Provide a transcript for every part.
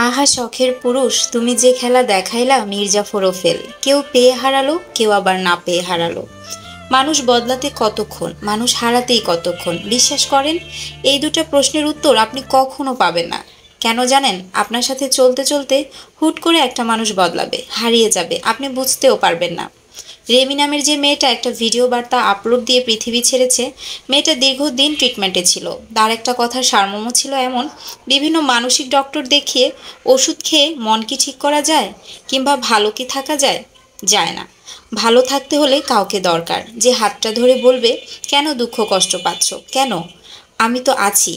আহা শখের পুরুষ, তুমি যে খেলা দেখাইলা মির্জাফর ও ফেল। কেউ পেয়ে হারালো, কেউ আবার না পেয়ে হারালো। মানুষ বদলাতে কতক্ষণ, মানুষ হারাতেই কতক্ষণ? বিশ্বাস করেন, এই দুটো প্রশ্নের উত্তর আপনি কখনো পাবেন না। কেন জানেন? আপনার সাথে চলতে চলতে হুট করে একটা মানুষ বদলাবে, হারিয়ে যাবে, আপনি বুঝতেও পারবেন না। রেমি নামের যে মেয়েটা একটা ভিডিও বার্তা আপলোড দিয়ে পৃথিবী ছেড়েছে, মেয়েটা দীর্ঘদিন ট্রিটমেন্টে ছিল। তার একটা কথার সারমর্ম ছিল এমন: বিভিন্ন মানসিক ডক্টর দেখিয়ে ওষুধ খেয়ে মন কি ঠিক করা যায়, কিংবা ভালো কি থাকা যায়? যায় না। ভালো থাকতে হলে কাউকে দরকার, যে হাতটা ধরে বলবে, কেন দুঃখ কষ্ট পাচ্ছ, কেন, আমি তো আছি।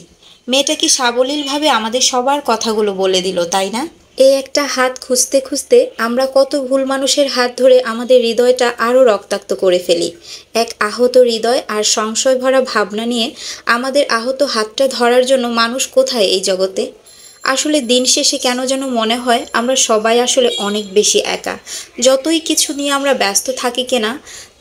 মেয়েটা কি সাবলীলভাবে আমাদের সবার কথাগুলো বলে দিল, তাই না? এই একটা হাত খুঁজতে খুঁজতে আমরা কত ভুল মানুষের হাত ধরে আমাদের হৃদয়টা আরও রক্তাক্ত করে ফেলি। এক আহত হৃদয় আর সংশয় ভরা ভাবনা নিয়ে আমাদের আহত হাতটা ধরার জন্য মানুষ কোথায় এই জগতে? আসলে দিন শেষে কেন যেন মনে হয় আমরা সবাই আসলে অনেক বেশি একা। যতই কিছু নিয়ে আমরা ব্যস্ত থাকি কিনা,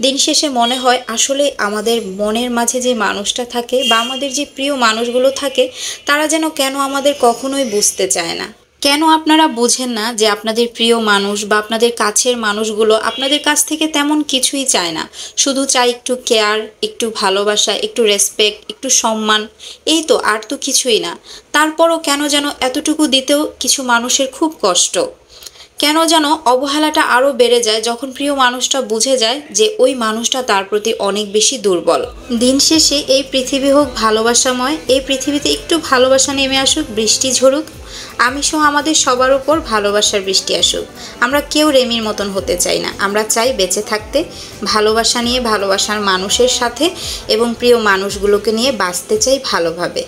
দিন শেষে মনে হয় আসলে আমাদের মনের মাঝে যে মানুষটা থাকে বা আমাদের যে প্রিয় মানুষগুলো থাকে, তারা যেন কেন আমাদের কখনোই বুঝতে চায় না। কেন আপনারা বুঝেন না যে আপনাদের প্রিয় মানুষ বা আপনাদের কাছের মানুষগুলো আপনাদের কাছ থেকে তেমন কিছুই চায় না, শুধু চায় একটু কেয়ার, একটু ভালোবাসা, একটু রেসপেক্ট, একটু সম্মান, এই তো, আর তো কিছুই না। তারপরও কেন যেন এতটুকু দিতেও কিছু মানুষের খুব কষ্ট। কেন যেন অবহেলাটা আরও বেড়ে যায় যখন প্রিয় মানুষটা বুঝে যায় যে ওই মানুষটা তার প্রতি অনেক বেশি দুর্বল। দিন শেষে এই পৃথিবী হোক ভালোবাসাময়, এই পৃথিবীতে একটু ভালোবাসা নেমে আসুক, বৃষ্টি ঝরুক, আমি সহ আমাদের সবার উপর ভালোবাসার বৃষ্টি আসুক। আমরা কেউ রেমির মতন হতে চাই না, আমরা চাই বেঁচে থাকতে ভালোবাসা নিয়ে, ভালোবাসার মানুষের সাথে, এবং প্রিয় মানুষগুলোকে নিয়ে বাঁচতে চাই ভালোভাবে।